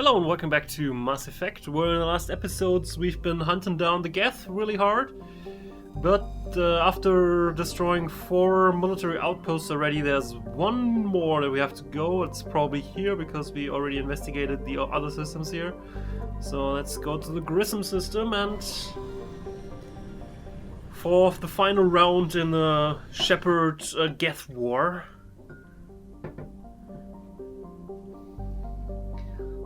Hello and welcome back to Mass Effect, where in the last episodes we've been hunting down the Geth really hard. But after destroying 4 military outposts already, there's one more that we have to go. It's probably here because we already investigated the other systems here. So let's go to the Grissom system and for the final round in the Shepard-Geth War.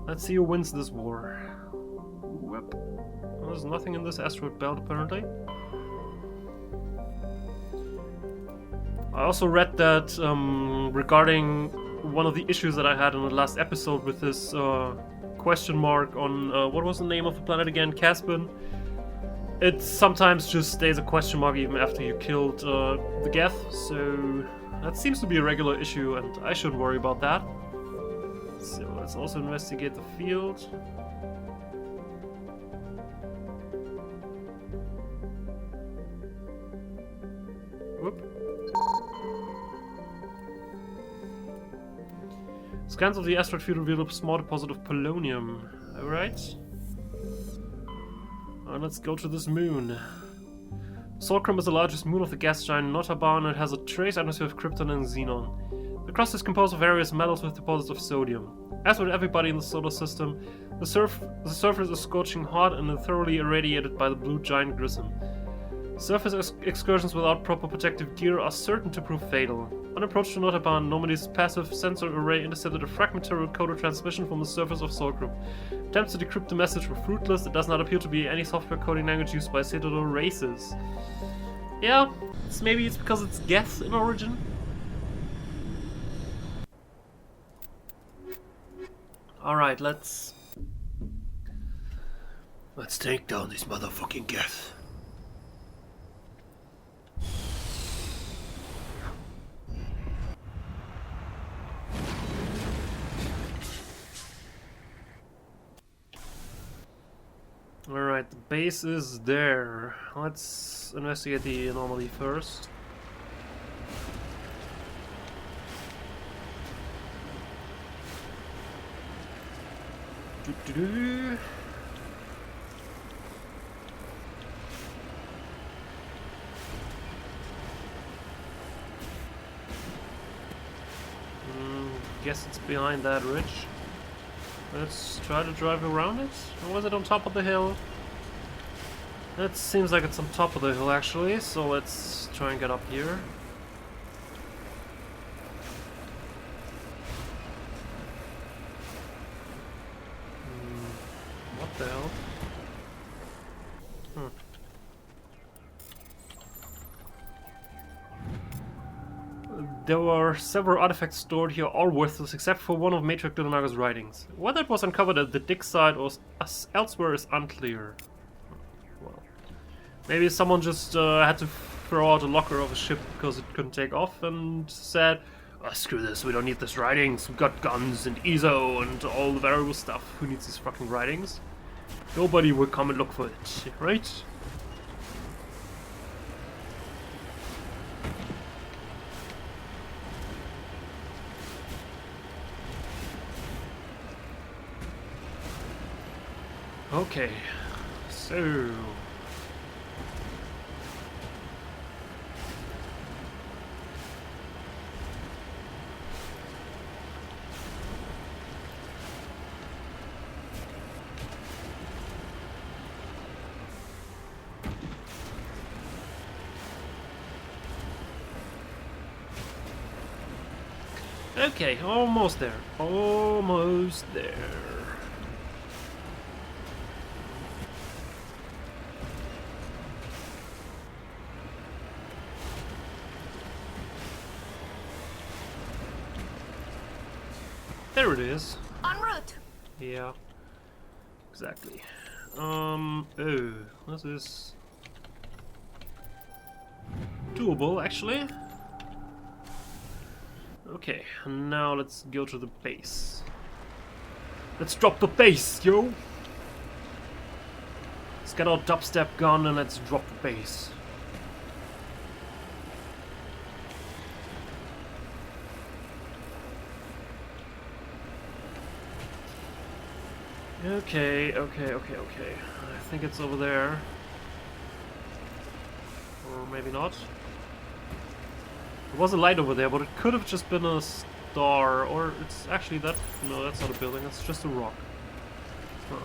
Let's see who wins this war. Whoop. There's nothing in this asteroid belt apparently. I also read that regarding one of the issues that I had in the last episode with this question mark on what was the name of the planet again? Caspian. It sometimes just stays a question mark even after you killed the Geth, so that seems to be a regular issue and I shouldn't worry about that. So let's also investigate the field. Whoop. Scans of the asteroid field reveal a small deposit of polonium. Alright. Let's go to this moon. Solcrum is the largest moon of the gas giant Notaban and it has a trace atmosphere of krypton and xenon. The crust is composed of various metals with deposits of sodium. As with everybody in the solar system, the surface is scorching hot and thoroughly irradiated by the blue giant Grissom. Surface excursions without proper protective gear are certain to prove fatal. On approach to Notaban, Normandy's passive sensor array intercepted a fragmentary coded transmission from the surface of Solcrum. Attempts to decrypt the message were fruitless. It does not appear to be any software coding language used by Citadel races. Yeah, maybe it's because it's Geth in origin. Alright, let's take down these motherfucking Geth. Alright, the base is there. Let's investigate the anomaly first. Guess it's behind that ridge. Let's try to drive around it. Or was it on top of the hill? That seems like it's on top of the hill actually, so let's try and get up here. What the hell? There were several artifacts stored here, all worthless except for one of Matriarch Dononaga's writings. Whether it was uncovered at the dig site or elsewhere is unclear. Well, maybe someone just had to throw out a locker of a ship because it couldn't take off and said, oh, screw this, we don't need this writings, we've got guns and ESO and all the variable stuff. Who needs these fucking writings? Nobody will come and look for it, right? Okay, so... Okay, almost there. Almost there. There it is. En route. Yeah. Exactly. This is doable actually. Okay, now let's go to the base. Let's drop the base, yo! Let's get our dubstep gun and let's drop the base. Okay. I think it's over there. Or maybe not. There was a light over there, but it could have just been a star. Or it's actually that... No, that's not a building, it's just a rock. Huh.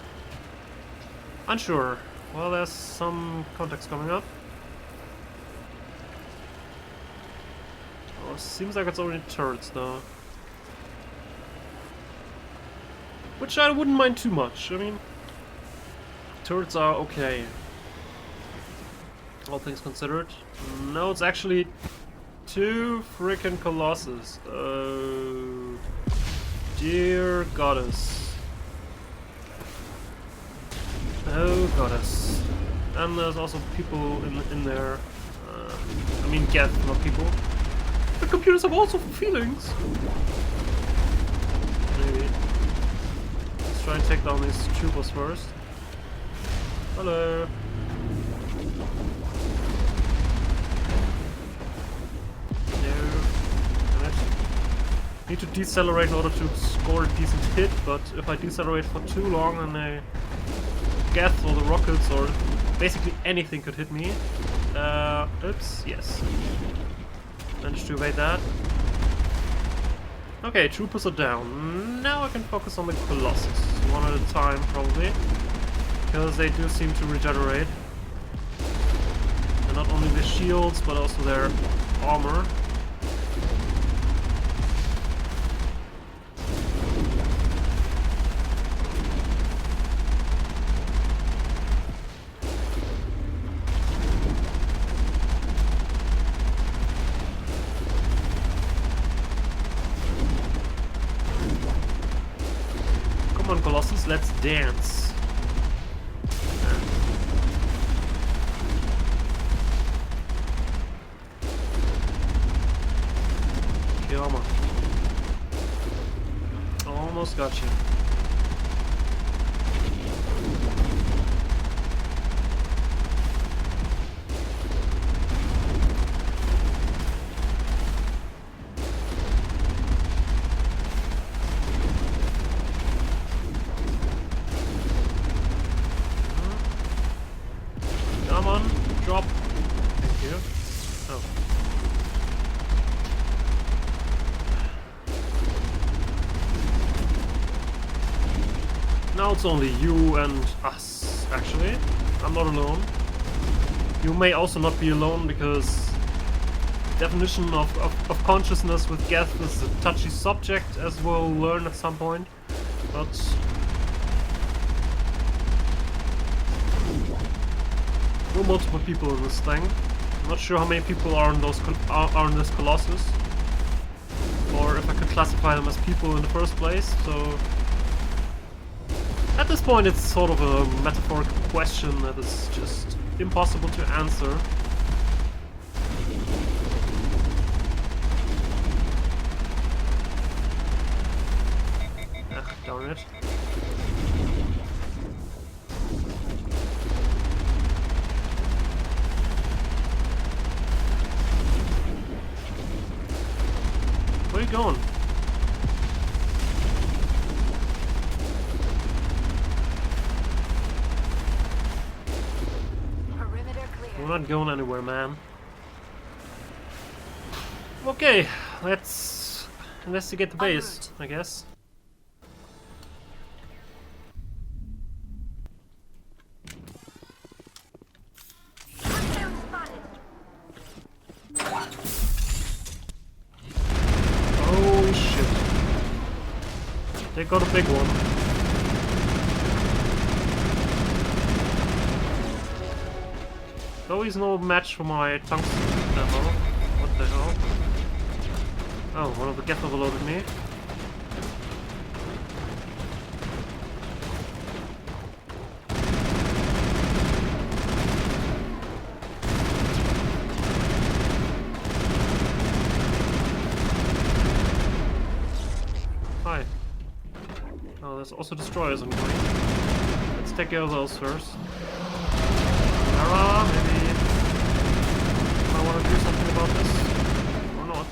Unsure. Well, there's some context coming up. Oh, seems like it's only turrets, though. Which I wouldn't mind too much. I mean, turrets are okay. All things considered. No, it's actually 2 freaking colossus. Oh, dear goddess. Oh, goddess. And there's also people in there. I mean, Geth, not people. The computers have also feelings. Maybe. Let's try and take down these troopers first. Hello. Need to decelerate in order to score a decent hit, but if I decelerate for too long, then they Geth or the rockets or basically anything could hit me. Oops, yes. Managed to evade that. Okay, troopers are down. Now I can focus on the colossus, one at a time probably, because they do seem to regenerate. And not only their shields, but also their armor. Come on, Colossus, let's dance. Come on. Almost got you. Come on, drop. Thank you. Oh. Now it's only you and us, actually. I'm not alone. You may also not be alone, because definition of consciousness with Geth is a touchy subject, as we'll learn at some point. But there are multiple people in this thing. I'm not sure how many people are in those are in this Colossus, or if I could classify them as people in the first place. So at this point, it's sort of a metaphorical question that is just impossible to answer. Ah, darn it. Where are you going? We're not going anywhere, man. Okay, let's investigate the base, I guess. Holy shit. They got a big one. Though he's no match for my tungsten ammo. What the hell? Oh, one of the Geth overloaded me. Hi. Oh, there's also destroyers on going. Let's take care of those first. Maybe I want to do something about this, or not.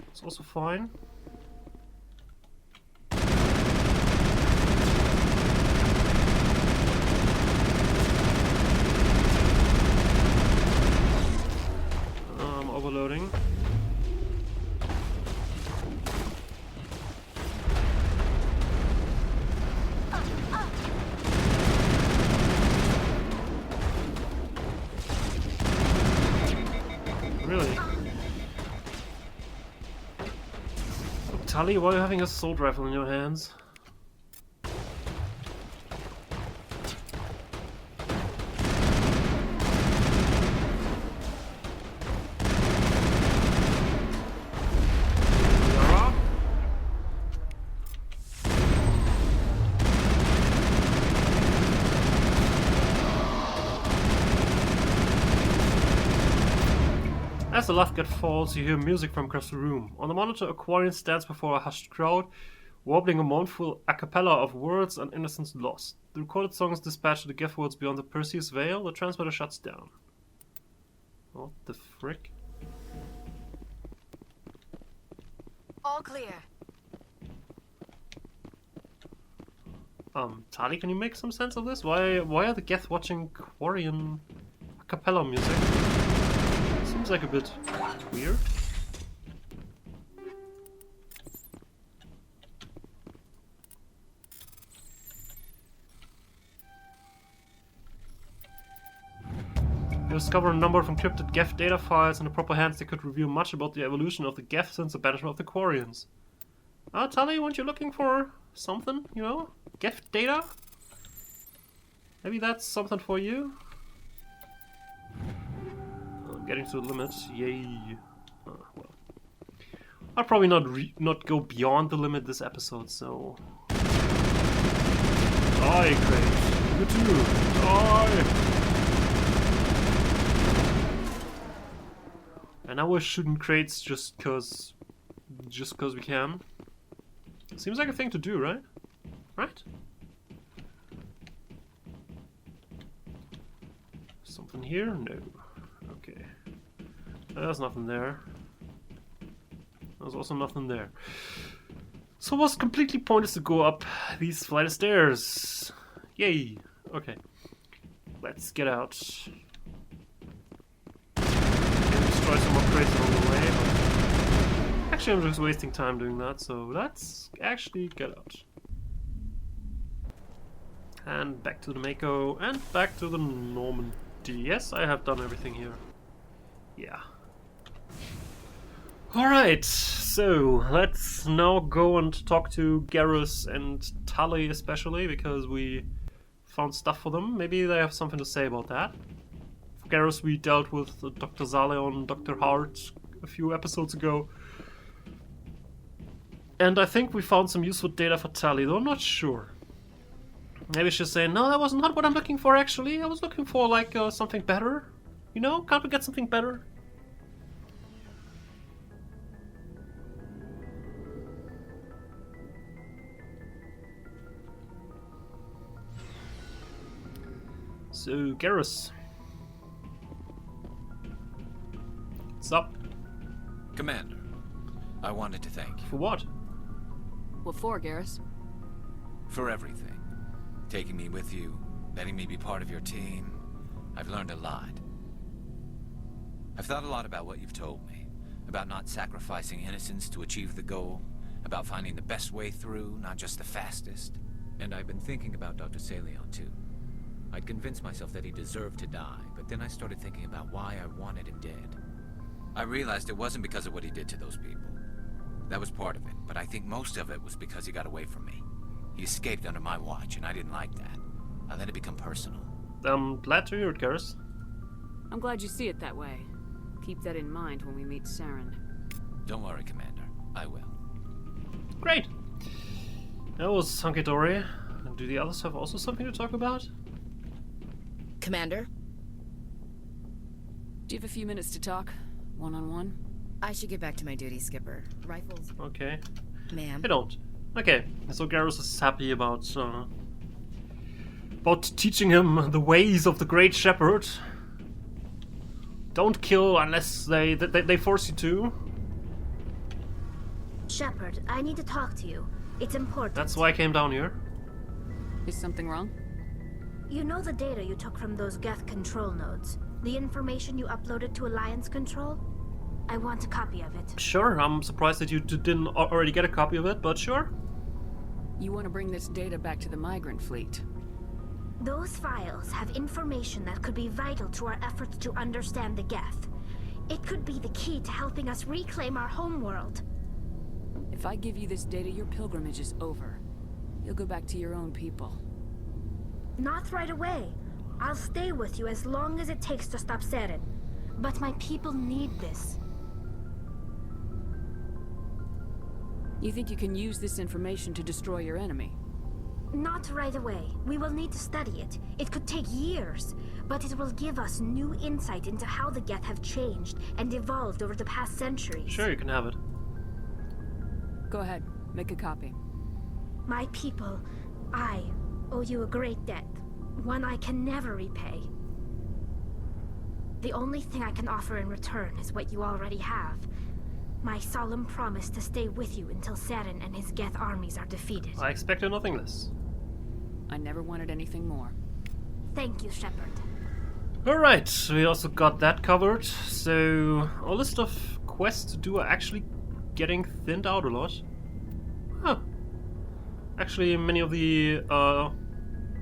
It's also fine. Tali, why are you having a assault rifle in your hands? As the last gun falls, you hear music from across the room. On the monitor, a Quarian stands before a hushed crowd, warbling a mournful a cappella of words and innocence lost. The recorded song is dispatched to the Geth worlds beyond the Perseus Veil. The transmitter shuts down. What the frick? All clear. Tali, can you make some sense of this? Why are the Geth watching Quarian a cappella music? Seems like a bit weird. You discover a number of encrypted Geth data files in the proper hands that could reveal much about the evolution of the Geth since the banishment of the Quarians. Tali, weren't you looking for something, you know? Geth data? Maybe that's something for you? Getting to the limit, yay. Well. I'll probably not go beyond the limit this episode, so... Die, Great. You too. Die! And now we're shooting crates just cause we can. Seems like a thing to do, right? Right? Something here? No. Okay. There's nothing there. There's also nothing there. So it was completely pointless to go up these flight of stairs. Yay! Okay. Let's get out. Maybe destroy some more crates along the way, but... Actually, I'm just wasting time doing that, so let's actually get out. And back to the Mako, and back to the Normandy. Yes, I have done everything here. Yeah. Alright, so let's now go and talk to Garrus and Tali especially, because we found stuff for them. Maybe they have something to say about that. For Garrus, we dealt with Dr. Zaleon, Dr. Hart a few episodes ago. And I think we found some useful data for Tali, though I'm not sure. Maybe she's saying, no, that was not what I'm looking for actually. I was looking for like something better. You know, can't we get something better? So, Garrus. What's up? Commander, I wanted to thank you. For what? What for, Garrus? For everything. Taking me with you, letting me be part of your team. I've learned a lot. I've thought a lot about what you've told me. About not sacrificing innocence to achieve the goal. About finding the best way through, not just the fastest. And I've been thinking about Dr. Zaleon too. I'd convinced myself that he deserved to die, but then I started thinking about why I wanted him dead. I realized it wasn't because of what he did to those people. That was part of it, but I think most of it was because he got away from me. He escaped under my watch, and I didn't like that. I let it become personal. I'm glad to hear it, Garrus. I'm glad you see it that way. Keep that in mind when we meet Saren. Don't worry, Commander. I will. Great! That was hunky-dory. Do the others have also something to talk about? Commander? Do you have a few minutes to talk? One-on-one? I should get back to my duty, Skipper. Rifles. Okay. Ma'am. I don't. Okay, so Garrus is happy about teaching him the ways of the Great Shepherd. Don't kill unless they force you to. Shepard, I need to talk to you. It's important. That's why I came down here. Is something wrong? You know the data you took from those Geth control nodes? The information you uploaded to Alliance Control? I want a copy of it. Sure, I'm surprised that you didn't already get a copy of it, but sure. You want to bring this data back to the migrant fleet? Those files have information that could be vital to our efforts to understand the Geth. It could be the key to helping us reclaim our homeworld. If I give you this data, your pilgrimage is over. You'll go back to your own people. Not right away. I'll stay with you as long as it takes to stop Seren. But my people need this. You think you can use this information to destroy your enemy? Not right away. We will need to study it. It could take years, but it will give us new insight into how the Geth have changed and evolved over the past centuries. Sure, you can have it. Go ahead, make a copy. My people, I owe you a great debt. One I can never repay. The only thing I can offer in return is what you already have. My solemn promise to stay with you until Seren and his Geth armies are defeated. I expected nothing less. I never wanted anything more. Thank you, Shepard. Alright, we also got that covered. So, our list of quests to do are actually getting thinned out a lot. Huh. Actually, many of the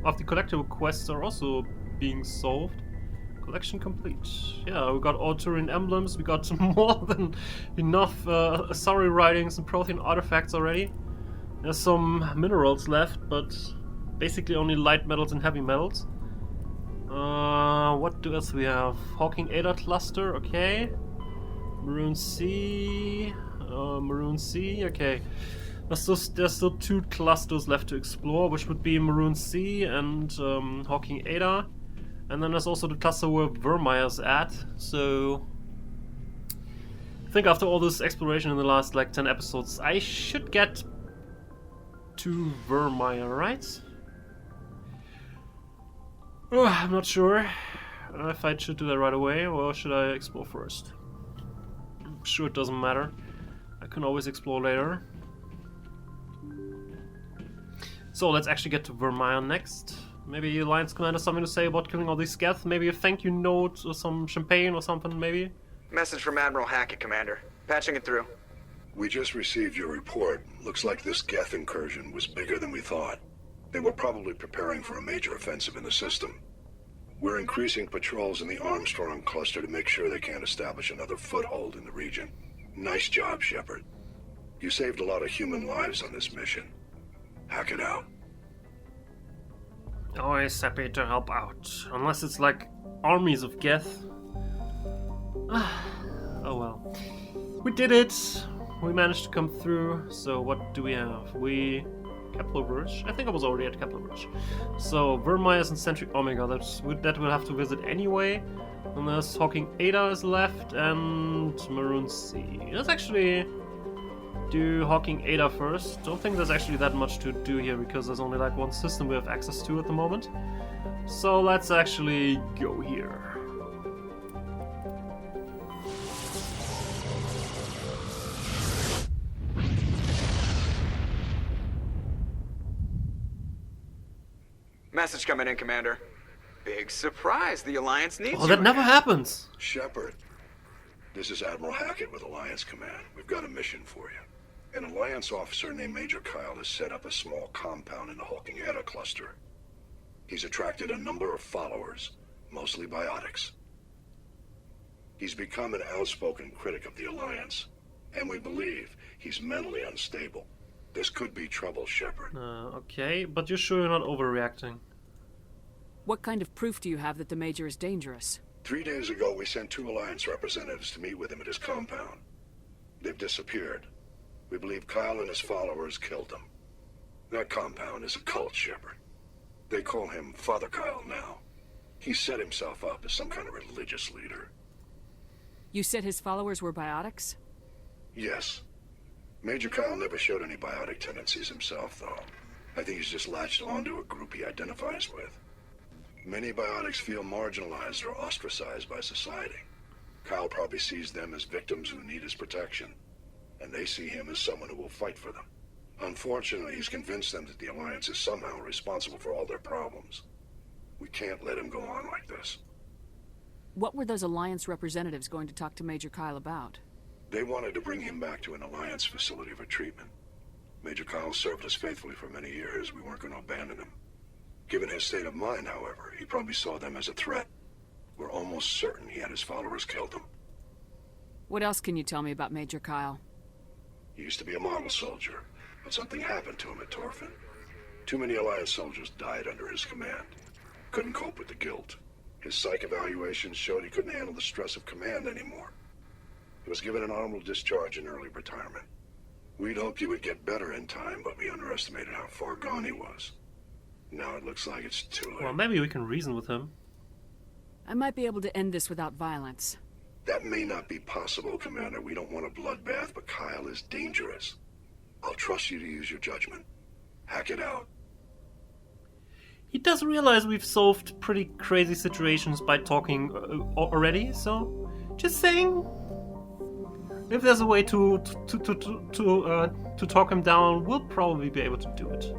collectible quests are also being solved. Collection complete. Yeah, we got all Turin emblems, we got more than enough Asari writings and Prothean artifacts already. There's some minerals left, but basically only light metals and heavy metals. What else we have? Hawking Ada cluster, okay. Maroon Sea, okay. There's still 2 clusters left to explore, which would be Maroon Sea and Hawking Ada. And then there's also the cluster where Vermeer's at, so I think after all this exploration in the last like 10 episodes, I should get to Vermeer, right? Oh, I'm not sure if I should do that right away or should I explore first. I'm sure it doesn't matter. I can always explore later. So let's actually get to Vermeer next. Maybe Alliance Commander something to say about killing all these Geth? Maybe a thank you note or some champagne or something, maybe? Message from Admiral Hackett, Commander. Patching it through. We just received your report. Looks like this Geth incursion was bigger than we thought. They were probably preparing for a major offensive in the system. We're increasing patrols in the Armstrong cluster to make sure they can't establish another foothold in the region. Nice job, Shepard. You saved a lot of human lives on this mission. Hack it out. Always happy to help out. Unless it's like armies of Geth. Oh well. We did it! We managed to come through. So what do we have? Kepler Verge? I think I was already at Kepler Verge. So Vermeer's and Sentry Omega. That we'll have to visit anyway. And there's Hawking Ada is left and Maroon Sea. Let's actually do Hawking Ada first. Don't think there's actually that much to do here because there's only like one system we have access to at the moment. So let's actually go here. Message coming in, Commander. Big surprise, the Alliance needs you. Oh, that never happens! Shepard, this is Admiral Hackett with Alliance Command. We've got a mission for you. An Alliance officer named Major Kyle has set up a small compound in the Hawking Ada cluster. He's attracted a number of followers, mostly biotics. He's become an outspoken critic of the Alliance, and we believe he's mentally unstable. This could be trouble, Shepard. Okay, but you're sure you're not overreacting? What kind of proof do you have that the Major is dangerous? 3 days ago, we sent 2 Alliance representatives to meet with him at his compound. They've disappeared. We believe Kyle and his followers killed them. That compound is a cult, Shepard. They call him Father Kyle now. He set himself up as some kind of religious leader. You said his followers were biotics? Yes. Major Kyle never showed any biotic tendencies himself, though. I think he's just latched onto a group he identifies with. Many biotics feel marginalized or ostracized by society. Kyle probably sees them as victims who need his protection, and they see him as someone who will fight for them. Unfortunately, he's convinced them that the Alliance is somehow responsible for all their problems. We can't let him go on like this. What were those Alliance representatives going to talk to Major Kyle about? They wanted to bring him back to an Alliance facility for treatment. Major Kyle served us faithfully for many years. We weren't going to abandon him. Given his state of mind, however, he probably saw them as a threat. We're almost certain he had his followers killed them. What else can you tell me about Major Kyle? He used to be a model soldier, but something happened to him at Torfin. Too many Alliance soldiers died under his command. Couldn't cope with the guilt. His psych evaluations showed he couldn't handle the stress of command anymore. He was given an honorable discharge in early retirement. We'd hoped he would get better in time, but we underestimated how far gone he was. Now it looks like it's too late. Well, maybe we can reason with him. I might be able to end this without violence. That may not be possible, Commander. We don't want a bloodbath, but Kyle is dangerous. I'll trust you to use your judgment. Hack it out. He does realize we've solved pretty crazy situations by talking already, so just saying. If there's a way to talk him down, we'll probably be able to do it.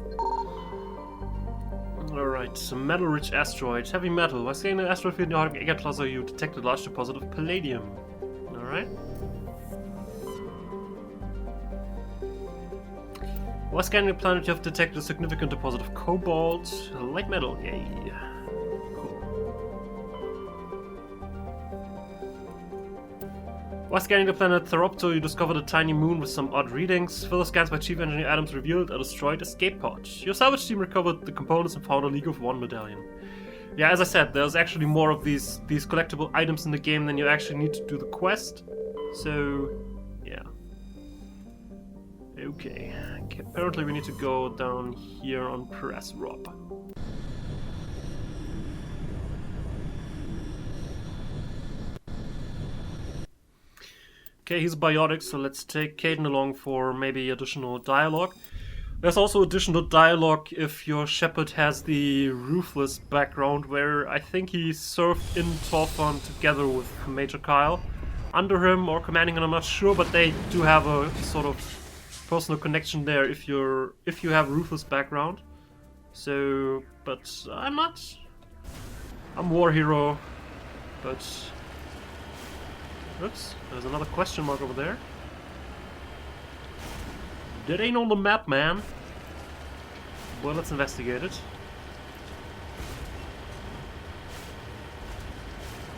Alright, metal-rich asteroid. Heavy metal. While scanning the asteroid field in the Arctic Ega cluster, you detect a large deposit of palladium. Alright. While scanning the planet, you have detected a significant deposit of cobalt. Light metal, yay. Cool. While scanning the planet Theropto, you discovered a tiny moon with some odd readings. Further scans by Chief Engineer Adams revealed a destroyed escape pod. Your salvage team recovered the components and found a League of One medallion. Yeah, as I said, there's actually more of these collectible items in the game than you actually need to do the quest. So, yeah. Okay. Apparently we need to go down here on Press Rob. Okay, he's biotic, so let's take Caden along for maybe additional dialogue. There's also additional dialogue if your Shepard has the Ruthless background, where I think he served in Torfon together with Major Kyle. Under him or commanding him, I'm not sure, but they do have a sort of personal connection there if you have Ruthless background. So, but I'm not. I'm War Hero, but oops, there's another question mark over there. That ain't on the map, man. Well, let's investigate it.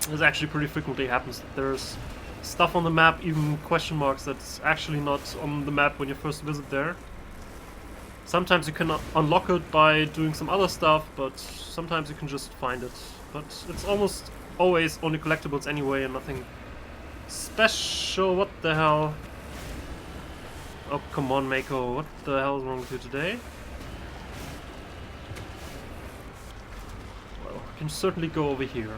This actually pretty frequently happens. There's stuff on the map, even question marks, that's actually not on the map when you first visit there. Sometimes you can unlock it by doing some other stuff, but sometimes you can just find it. But it's almost always only collectibles anyway and nothing special. What the hell? Oh, come on, Mako. What the hell is wrong with you today? Well, I can certainly go over here.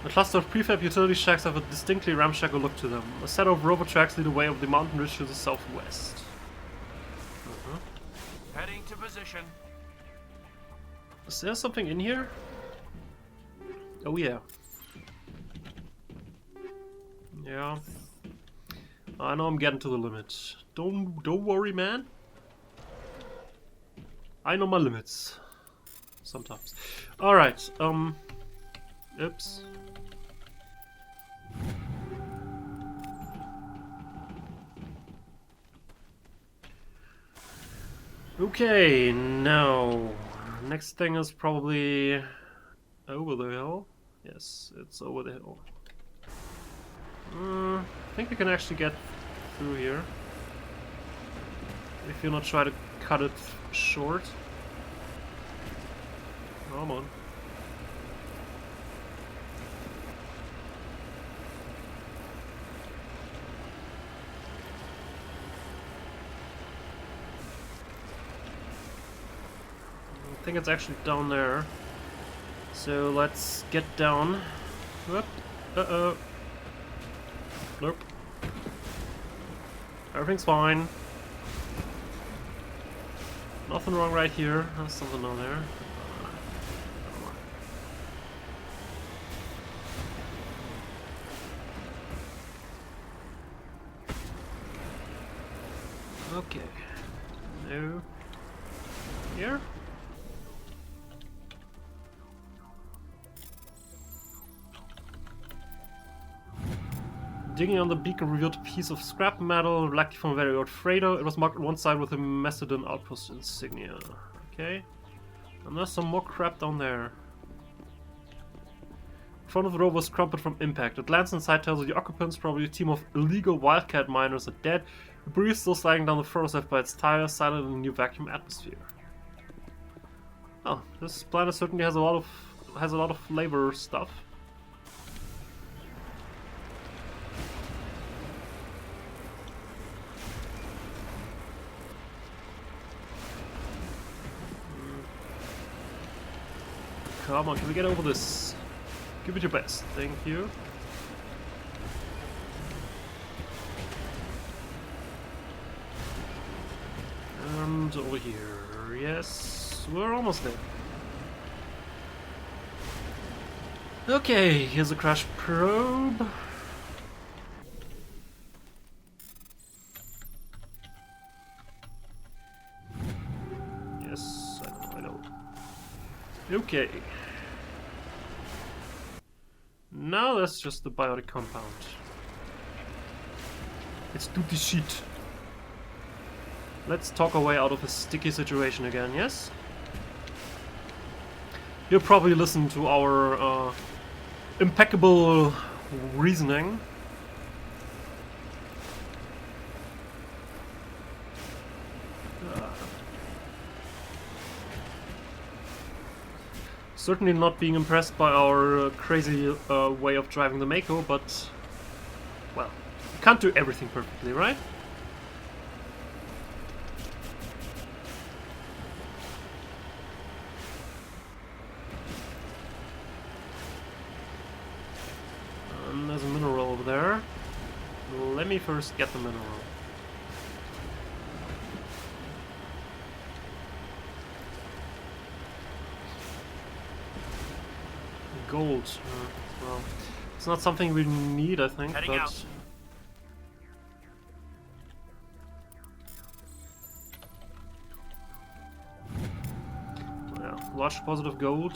A cluster of prefab utility shacks have a distinctly ramshackle look to them. A set of rover tracks lead away over the mountain ridge to the southwest. Heading to position. Is there something in here? Oh yeah. Yeah. I know I'm getting to the limit. Don't worry, man. I know my limits. Sometimes. Alright, oops. Okay, now next thing is probably over the hill. Yes, it's over the hill. I think we can actually get through here if you not try to cut it short. Come on. I think it's actually down there. So let's get down. Whoop. Uh-oh. Nope. Everything's fine. Nothing wrong right here. There's something down there. Okay. No. Here? Digging on the beacon revealed a piece of scrap metal, likely from a very old freighter. It was marked on one side with a Macedon outpost insignia. Okay. And there's some more crap down there. front of the rover was crumpled from impact. A glance inside tells you the occupants, probably a team of illegal wildcat miners, are dead. Debris still sliding down the floors left by its tires, silent in a new vacuum atmosphere. Oh, this planet certainly has a lot of flavor stuff. Come on, can we get over this? Give it your best, thank you. And over here, yes, we're almost there. Okay, here's a crash probe. Yes, I know. Okay. Now that's just the biotic compound. Let's do the shit. Let's talk our way out of a sticky situation again, yes? You'll probably listen to our impeccable reasoning. Certainly not being impressed by our crazy way of driving the Mako, but, well, you can't do everything perfectly, right? And there's a mineral over there. Let me first get the mineral. Gold. Well, it's not something we need, I think, Heading but... out. Yeah, large deposit of gold.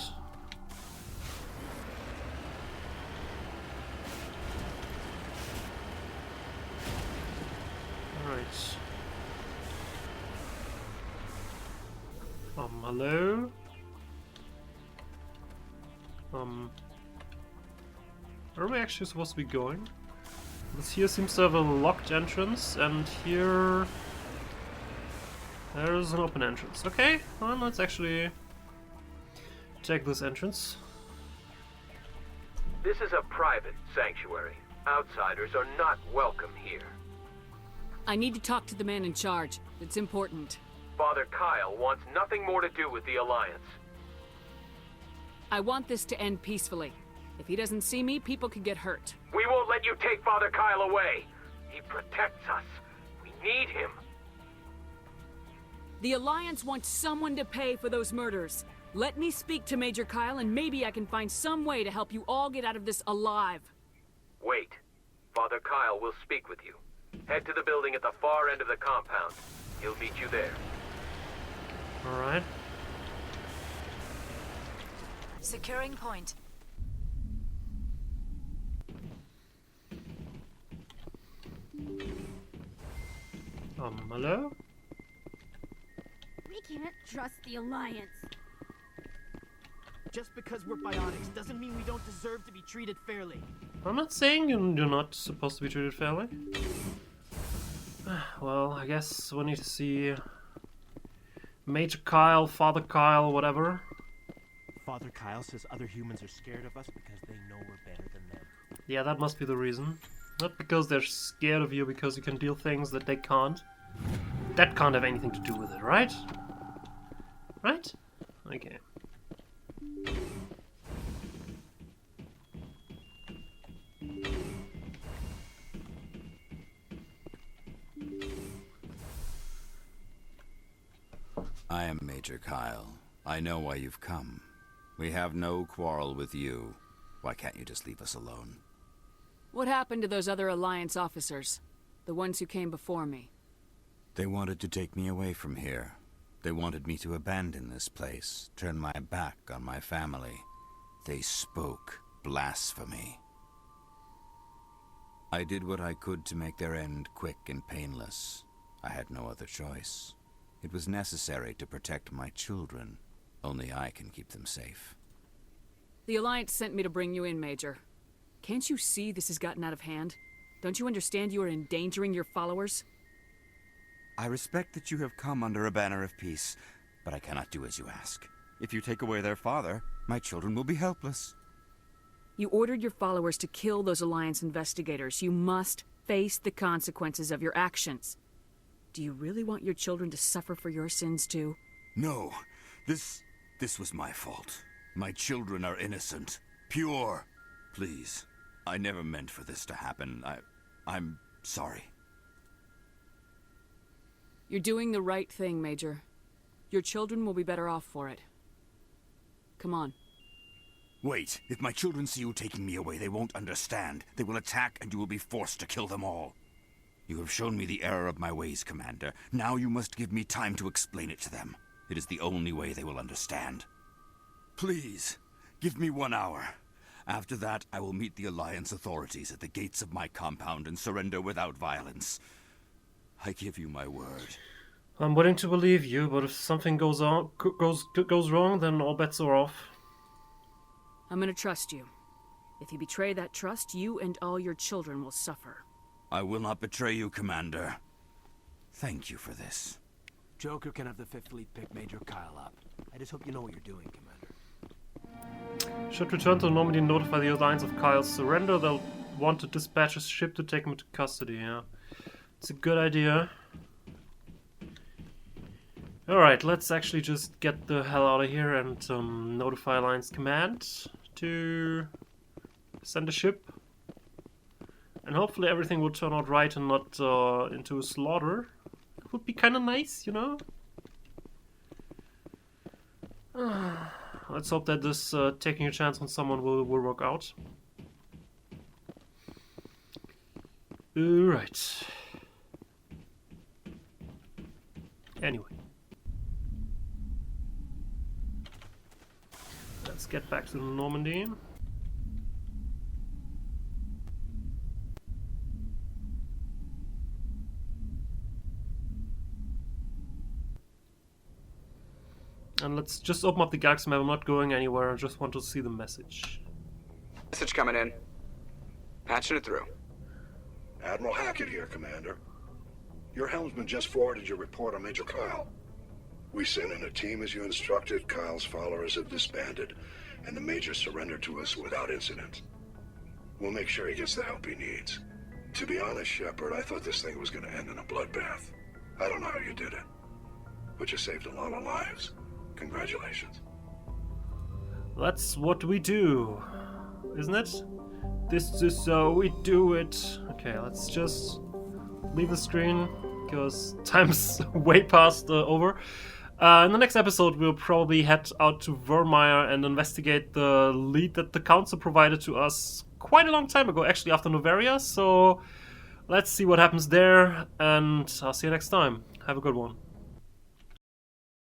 Alright. Hello? Where are we actually supposed to be going? This here seems to have a locked entrance, and here... there's an open entrance. Okay, well, let's actually check this entrance. This is a private sanctuary. Outsiders are not welcome here. I need to talk to the man in charge. It's important. Father Kyle wants nothing more to do with the Alliance. I want this to end peacefully. If he doesn't see me, people could get hurt. We won't let you take Father Kyle away. He protects us. We need him. The Alliance wants someone to pay for those murders. Let me speak to Major Kyle, and maybe I can find some way to help you all get out of this alive. Wait. Father Kyle will speak with you. Head to the building at the far end of the compound. He'll meet you there. Alright. Securing point. Hello? We can't trust the Alliance. Just because we're biotics doesn't mean we don't deserve to be treated fairly. I'm not saying you're not supposed to be treated fairly. Well, I guess we need to see Major Kyle, Father Kyle, whatever. Father Kyle says other humans are scared of us because they know we're better than them. Yeah, that must be the reason. Not because they're scared of you because you can deal things that they can't. That can't have anything to do with it, right? Right? Okay. I am Major Kyle. I know why you've come. We have no quarrel with you. Why can't you just leave us alone? What happened to those other Alliance officers? The ones who came before me? They wanted to take me away from here. They wanted me to abandon this place, turn my back on my family. They spoke blasphemy. I did what I could to make their end quick and painless. I had no other choice. It was necessary to protect my children. Only I can keep them safe. The Alliance sent me to bring you in, Major. Can't you see this has gotten out of hand? Don't you understand you are endangering your followers? I respect that you have come under a banner of peace, but I cannot do as you ask. If you take away their father, my children will be helpless. You ordered your followers to kill those Alliance investigators. You must face the consequences of your actions. Do you really want your children to suffer for your sins too? No. This was my fault. My children are innocent. Pure. Please. I never meant for this to happen. I'm sorry. You're doing the right thing, Major. Your children will be better off for it. Come on. Wait. If my children see you taking me away, they won't understand. They will attack and you will be forced to kill them all. You have shown me the error of my ways, Commander. Now you must give me time to explain it to them. It is the only way they will understand. Please, give me 1 hour. After that, I will meet the Alliance authorities at the gates of my compound and surrender without violence. I give you my word. I'm willing to believe you, but if something goes wrong, then all bets are off. I'm gonna trust you. If you betray that trust, you and all your children will suffer. I will not betray you, Commander. Thank you for this. Joker can have the 5th Fleet pick Major Kyle up. I just hope you know what you're doing, Commander. Should return to Normandy and notify the Alliance of Kyle's surrender. They'll want to dispatch a ship to take him into custody, yeah. It's a good idea. Alright, let's actually just get the hell out of here and notify Alliance Command to send a ship. And hopefully everything will turn out right and not into a slaughter. It would be kind of nice, you know? Let's hope that this taking a chance on someone will work out. Alright. Anyway. Let's get back to Normandy. And let's just open up the galaxy map. I'm not going anywhere. I just want to see the message. Message coming in. Patching it through. Admiral Hackett here, Commander. Your helmsman just forwarded your report on Major Kyle. We sent in a team as you instructed. Kyle's followers have disbanded, and the Major surrendered to us without incident. We'll make sure he gets the help he needs. To be honest, Shepard, I thought this thing was going to end in a bloodbath. I don't know how you did it, but you saved a lot of lives. Congratulations. That's what we do, isn't it? This is how we do it. Okay, let's just leave the screen because time's way past over. In the next episode, we'll probably head out to Vermeer and investigate the lead that the Council provided to us quite a long time ago, actually after Novaria. So let's see what happens there, and I'll see you next time. Have a good one.